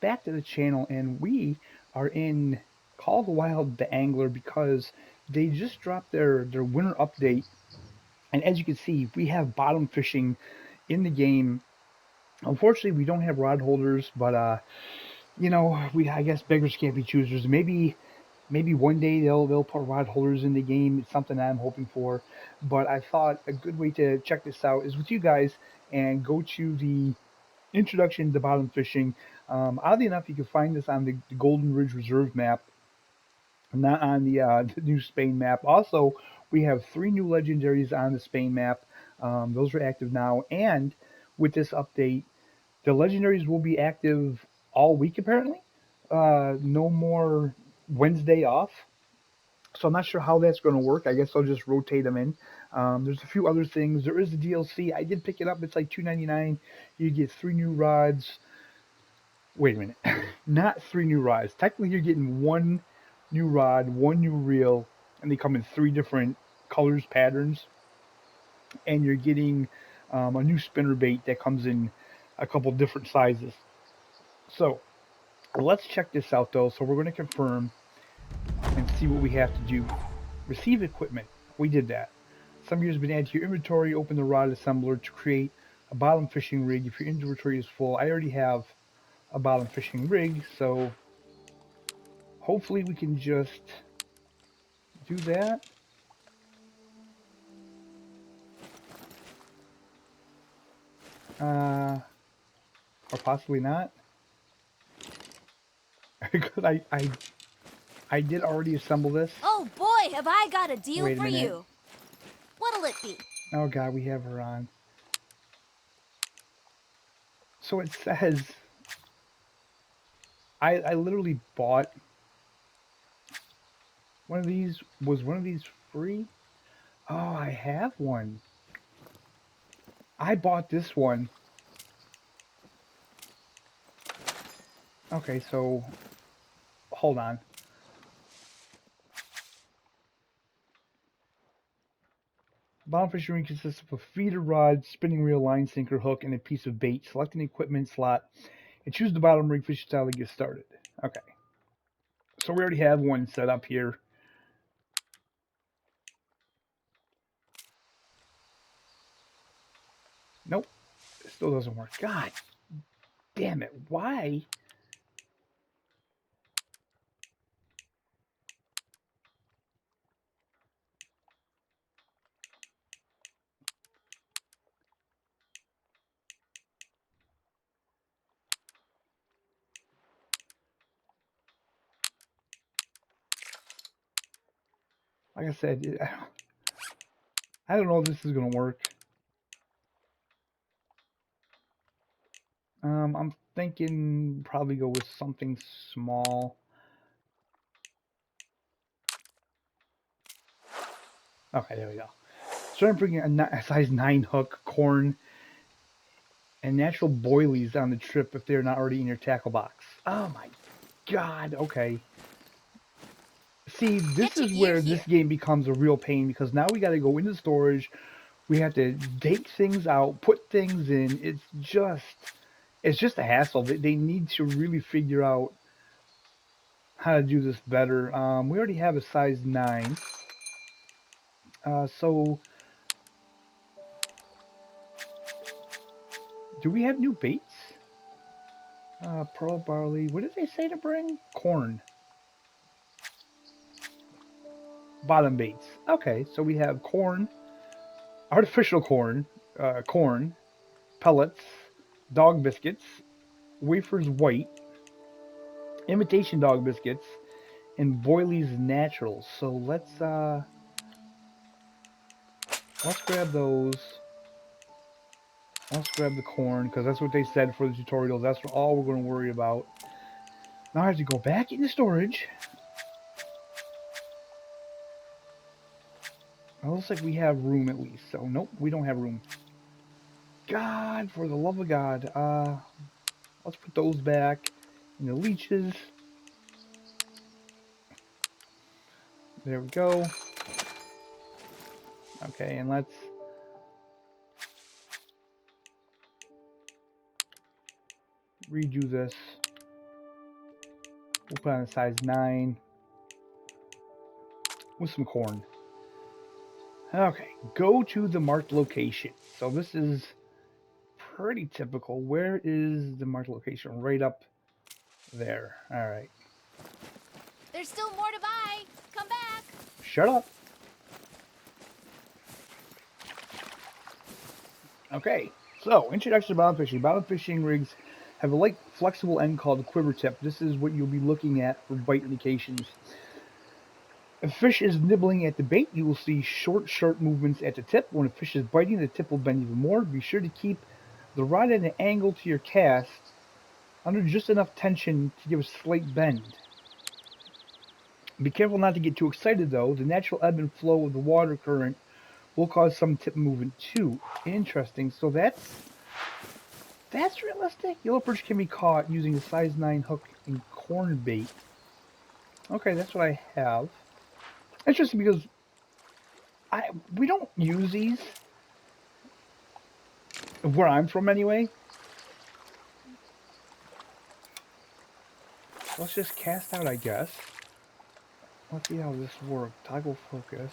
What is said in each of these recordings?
back to the channel, and we are in Call of the Wild the Angler because they just dropped their winter update. And as you can see, we have bottom fishing in the game. Unfortunately, we don't have rod holders, but we I guess beggars can't be choosers. Maybe one day they'll put rod holders in the game. It's something I'm hoping for. But I thought a good way to check this out is with you guys and go to the introduction to bottom fishing. Oddly enough, you can find this on the Golden Ridge Reserve map, not on the new Spain map. Also, we have three new legendaries on the Spain map. Those are active now, and with this update, the legendaries will be active all week apparently. No more Wednesday off. So I'm not sure how that's going to work. I guess I'll just rotate them in. There's a few other things. There is the DLC. I did pick it up. It's like $2.99. You get three new rods. Wait a minute, not three new rods. Technically, you're getting one new rod, one new reel, and they come in three different colors, patterns, and you're getting a new spinner bait that comes in a couple different sizes. So let's check this out though. So we're going to confirm and see what we have to do. Receive equipment. We did that. Some gear has been added to your inventory. Open the rod assembler to create a bottom fishing rig. If your inventory is full, I already have a bottom fishing rig, so hopefully we can just do that. Uh, or possibly not. Because I did already assemble this. Oh boy, have I got a deal Wait a for minute. you. What'll it be? Oh god, we have her on. So it says I literally bought one of these. Was one of these free? Oh, I have one. I bought this one. Okay, so hold on. Bottom fishing ring consists of a feeder rod, spinning reel, line sinker, hook, and a piece of bait. Select an equipment slot and choose the bottom rig fishing style to get started. Okay, so we already have one set up here. Nope, it still doesn't work. God damn it, why? Like I said, I don't know if this is gonna work. I'm thinking probably go with something small. Okay, there we go. So I'm bringing a size 9 hook, corn, and natural boilies on the trip if they're not already in your tackle box. Oh my god, okay. See, this Getcha is gear where here. this game becomes a real pain because now we got to go into storage. We have to take things out, put things in. It's just a hassle. They need to really figure out how to do this better. We already have a size 9. So do we have new baits? Pearl barley. What did they say to bring? Corn. Bottom baits. Okay, so we have corn, artificial corn, pellets, dog biscuits, wafers white, imitation dog biscuits, and Boily's Naturals. So let's grab those. Let's grab the corn because that's what they said for the tutorials. That's all we're going to worry about. Now I have to go back into storage. It looks like we have room at least. So nope, we don't have room. God, for the love of God. Let's put those back in the leeches. There we go. Okay, and let's redo this. We'll put on a size 9 with some corn. Okay, go to the marked location. So this is pretty typical. Where is the marked location? Right up there. All right. There's still more to buy. Come back. Shut up. Okay, so introduction to bottom fishing. Bottom fishing rigs have a light, flexible end called the quiver tip. This is what you'll be looking at for bite indications. If a fish is nibbling at the bait, you will see short, sharp movements at the tip. When a fish is biting, the tip will bend even more. Be sure to keep the rod at an angle to your cast under just enough tension to give a slight bend. Be careful not to get too excited though. The natural ebb and flow of the water current will cause some tip movement too. Interesting. So that's realistic. Yellow perch can be caught using a size 9 hook and corn bait. Okay, that's what I have. Interesting because we don't use these where I'm from anyway. Let's just cast out, I guess. Let's see how this works. Toggle focus.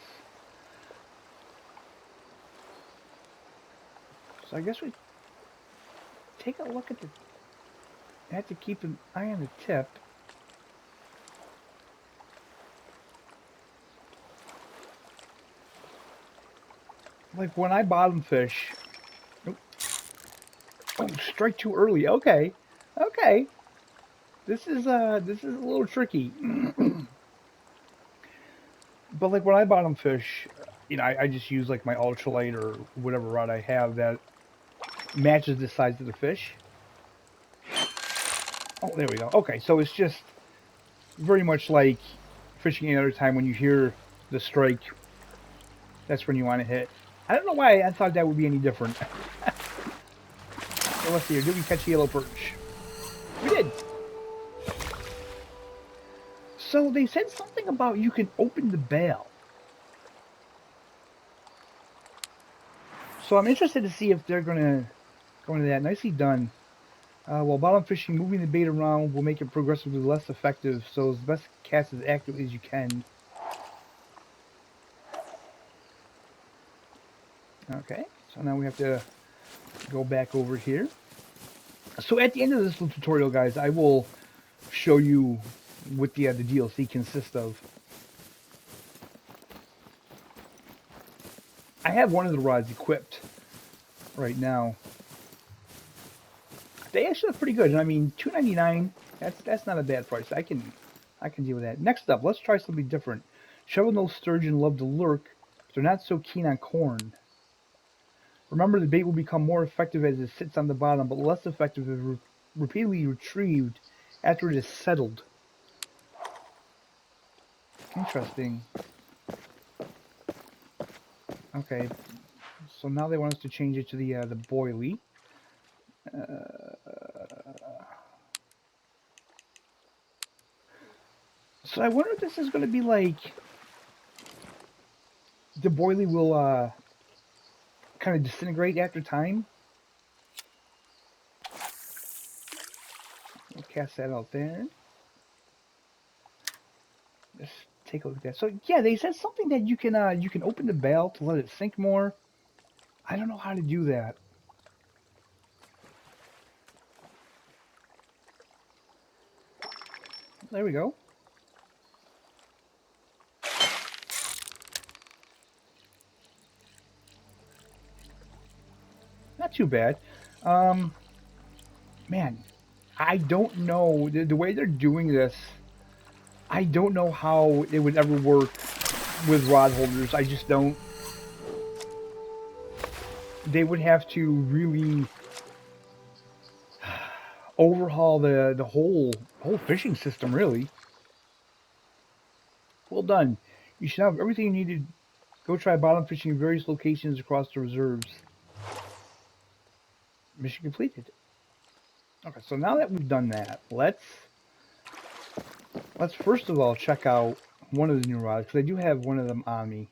So I guess we take a look at the. I have to keep an eye on the tip. Like when I bottom fish. Oh, strike too early. Okay, okay. This is a little tricky. But like when I bottom fish, I just use like my ultralight or whatever rod I have that matches the size of the fish. Oh, there we go. Okay, so it's just very much like fishing any other time when you hear the strike, that's when you want to hit. I don't know why I thought that would be any different. So let's see here. Did we catch a yellow perch? We did. So they said something about you can open the bail. So I'm interested to see if they're going to go into that. Nicely done. While bottom fishing, moving the bait around will make it progressively less effective, so it's best cast as accurately as you can. Okay, so now we have to go back over here. So at the end of this little tutorial, guys, I will show you what the DLC consists of. I have one of the rods equipped right now. They actually look pretty good, and I mean, $2.99. That's not a bad price. I can deal with that. Next up, let's try something different. Shovel-nosed sturgeon love to lurk, but they're not so keen on corn. Remember, the bait will become more effective as it sits on the bottom, but less effective if repeatedly retrieved after it is settled. Interesting. Okay, so now they want us to change it to the boilie. So I wonder if this is going to be like the boilie will kind of disintegrate after time. We'll cast that out there. Let's take a look at that. So yeah, they said something that you can open the bail to let it sink more. I don't know how to do that. There we go. Not too bad. Um, Man, I don't know the way they're doing this. I don't know how it would ever work with rod holders. I just don't. They would have to really overhaul the whole fishing system. Really, well done. You should have everything you need to go try bottom fishing in various locations across the reserves. Mission completed. Okay, so now that we've done that, let's first of all check out one of the new rods because I do have one of them on me.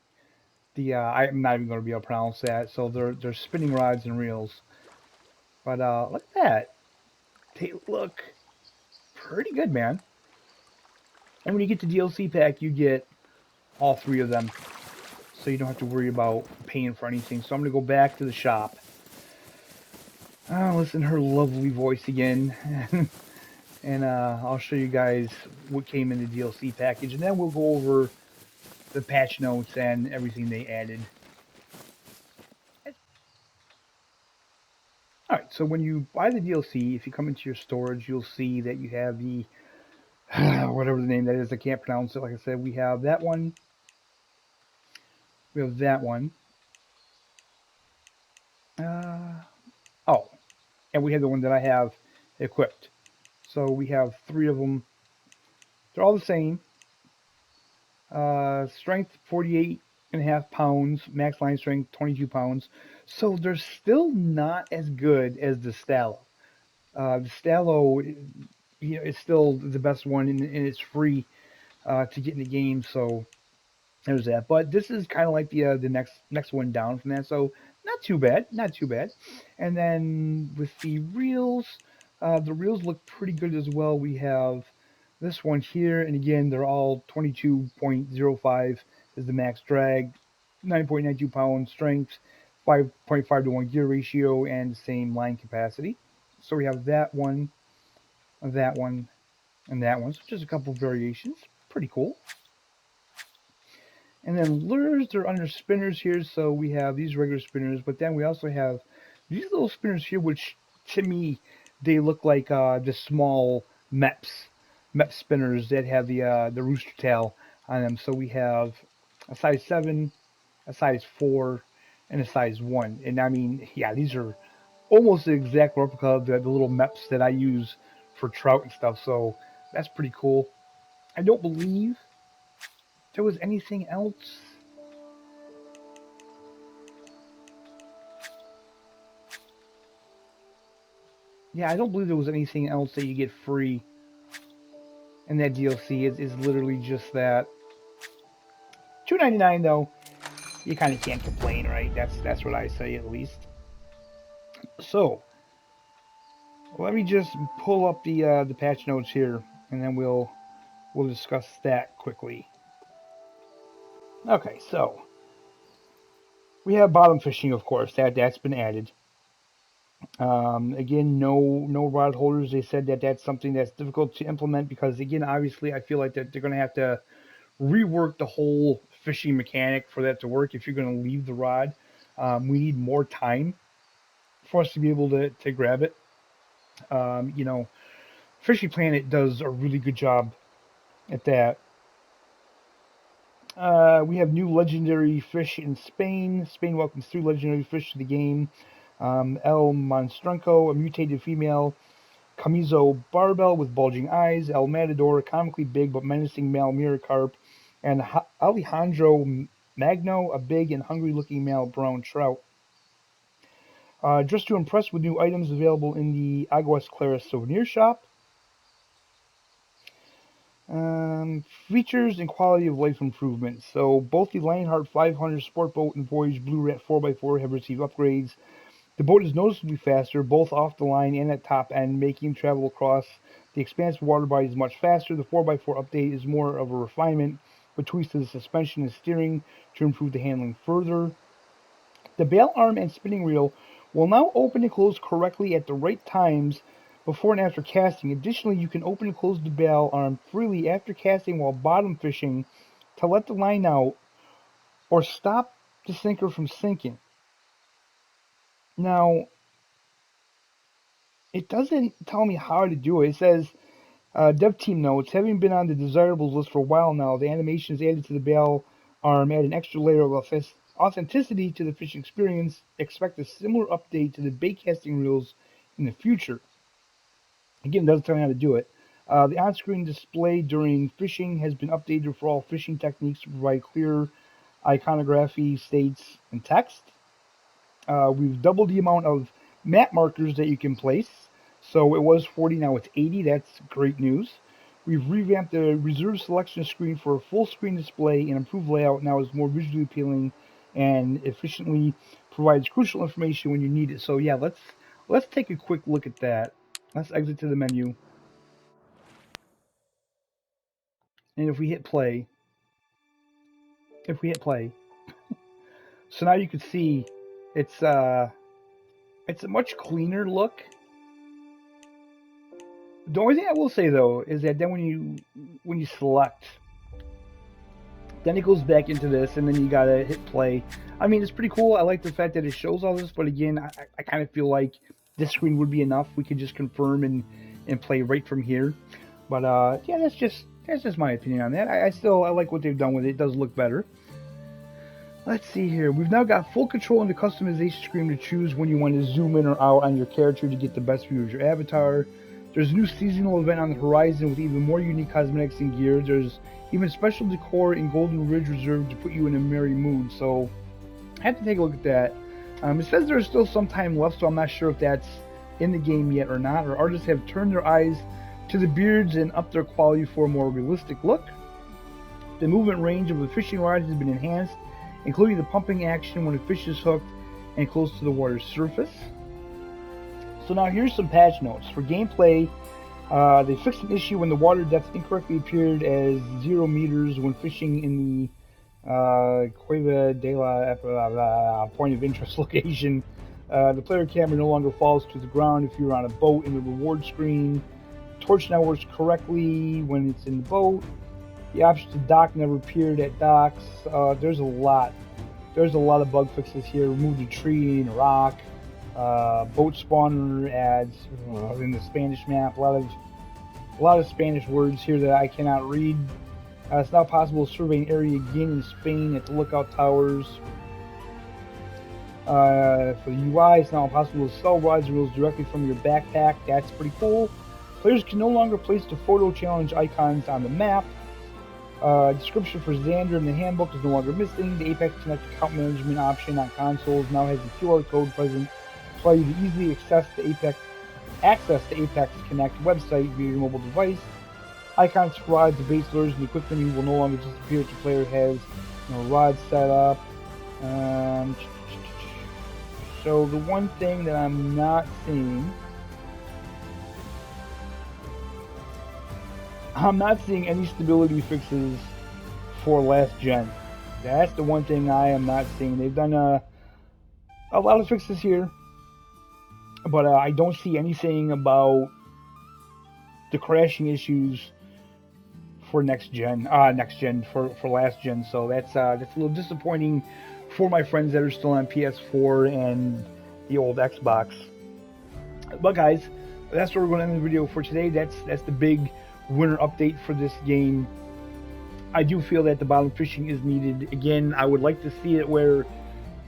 I'm not even going to be able to pronounce that. So they're spinning rods and reels. But look at that. They look pretty good, man. And when you get the DLC pack, you get all three of them, so you don't have to worry about paying for anything. So I'm gonna go back to the shop. Listen to her lovely voice again, and I'll show you guys what came in the DLC package, and then we'll go over the patch notes and everything they added. All right, so when you buy the DLC, if you come into your storage, you'll see that you have the whatever the name that is. I can't pronounce it. Like I said, we have that one, we have that one. Uh, oh, and we have the one that I have equipped. So we have three of them. They're all the same. Strength 48.5 pounds, max line strength 22 pounds. So they're still not as good as the Stallo. The Stallo, is still the best one, and it's free to get in the game. So there's that. But this is kind of like the next one down from that. So not too bad, not too bad. And then with the reels look pretty good as well. We have this one here, and again they're all 22.05 is the max drag, 9.92 pound strength, 5.5 to 1 gear ratio, and the same line capacity. So we have that one, that one, and that one. So just a couple variations. Pretty cool. And then lures, they're under spinners here. So we have these regular spinners, but then we also have these little spinners here, which to me, they look like the small MEP spinners that have the rooster tail on them. So we have a size 7, a size 4, and a size 1. And I mean, yeah, these are almost the exact replica of the little MEPs that I use for trout and stuff. So that's pretty cool. I don't believe there was anything else. Yeah, I don't believe there was anything else that you get free in that DLC. Is literally just that. 2.99 though, you kind of can't complain, right? That's what I say at least. So let me just pull up the patch notes here, and then we'll discuss that quickly. Okay, so we have bottom fishing, of course. That's been added. Again, no rod holders. They said that that's something that's difficult to implement because, again, obviously, I feel like that they're going to have to rework the whole fishing mechanic for that to work. If you're going to leave the rod, we need more time for us to be able to grab it. You know, Fishing Planet does a really good job at that. We have new legendary fish in Spain. Spain welcomes 3 legendary fish to the game. El Monstrunco, a mutated female Camiso barbel with bulging eyes, El Matador, a comically big but menacing male mirror carp, and Alejandro Magno, a big and hungry looking male brown trout. Just to impress with new items available in the Aguas Claras souvenir shop. Features and quality of life improvements. So both the Lionheart 500 Sport Boat and Voyage Blue Rat 4x4 have received upgrades. The boat is noticeably faster, both off the line and at top end, making travel across the expansive water bodies much faster. The 4x4 update is more of a refinement, with tweaks to the suspension and steering to improve the handling further. The bail arm and spinning reel will now open and close correctly at the right times before and after casting. Additionally, you can open and close the bail arm freely after casting while bottom fishing to let the line out or stop the sinker from sinking. Now, it doesn't tell me how to do it. It says dev team notes, having been on the desirables list for a while now, the animations added to the bail arm add an extra layer of authenticity to the fishing experience. Expect a similar update to the bait casting reels in the future. Again, it doesn't tell me how to do it. The on-screen display during fishing has been updated for all fishing techniques to provide clear iconography, states, and text. We've doubled the amount of map markers that you can place. So it was 40, now it's 80. That's great news. We've revamped the reserve selection screen for a full screen display and improved layout. Now is more visually appealing and efficiently provides crucial information when you need it. So yeah, let's take a quick look at that. Let's exit to the menu And if we hit play, so now you can see it's a much cleaner look. The only thing I will say though is that then when you select, then it goes back into this, and then you gotta hit play. I mean, it's pretty cool. I like the fact that it shows all this, but again, I kind of feel like this screen would be enough. We could just confirm and play right from here. But yeah, that's just my opinion on that. I like what they've done with it. It does look better. Let's see here. We've now got full control in the customization screen to choose when you want to zoom in or out on your character to get the best view of your avatar. There's a new seasonal event on the horizon with even more unique cosmetics and gear. There's even special decor in Golden Ridge Reserve to put you in a merry mood. So I have to take a look at that. It says there's still some time left, so I'm not sure if that's in the game yet or not. Or artists have turned their eyes to the beards and upped their quality for a more realistic look. The movement range of the fishing rod has been enhanced, including the pumping action when a fish is hooked and close to the water's surface. So now here's some patch notes. For gameplay, they fixed an issue when the water depth incorrectly appeared as 0 meters when fishing in the Cueva de la point of interest location. The player camera no longer falls to the ground if you're on a boat in the reward screen. Torch now works correctly when it's in the boat. The option to dock never appeared at docks. There's a lot of bug fixes here. Remove the tree and a rock. Boat spawner adds in the Spanish map. A lot of Spanish words here that I cannot read. It's now possible to survey an area again in Spain at the lookout towers. For the UI, it's now possible to sell rods and reels directly from your backpack. That's pretty cool. Players can no longer place the photo challenge icons on the map. Description for Xander in the handbook is no longer missing. The Apex Connect account management option on consoles now has a QR code present to allow you to easily access the Apex Connect website via your mobile device. Icons for rods, the base lures, and the equip menu will no longer disappear if the player has rods set up. So the one thing that I'm not seeing any stability fixes for last gen. That's the one thing I am not seeing. They've done a lot of fixes here, but I don't see anything about the crashing issues for next gen for last gen. So that's a little disappointing for my friends that are still on PS4 and the old Xbox. But guys, that's where we're going to end the video for today. That's the big winter update for this game. I do feel that the bottom fishing is needed. Again, I would like to see it where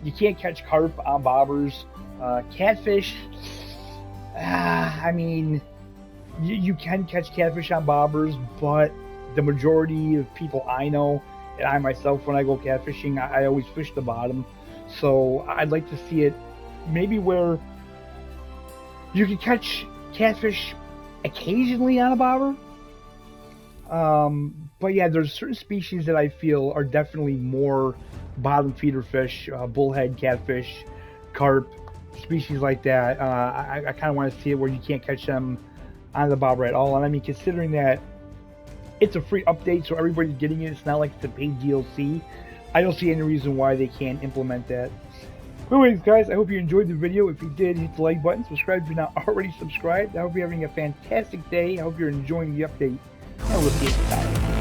you can't catch carp on bobbers. Catfish, I mean, you can catch catfish on bobbers, but the majority of people I know, and I myself, when I go catfishing, I always fish the bottom. So I'd like to see it maybe where you can catch catfish occasionally on a bobber. But yeah, there's certain species that I feel are definitely more bottom feeder fish, bullhead, catfish, carp, species like that. I kind of want to see it where you can't catch them on the bobber at all. And I mean, considering that it's a free update, so everybody's getting it, it's not like it's a paid DLC, I don't see any reason why they can't implement that. Anyways, guys, I hope you enjoyed the video. If you did, hit the like button, subscribe if you're not already subscribed. I hope you're having a fantastic day. I hope you're enjoying the update, and we'll see you next time.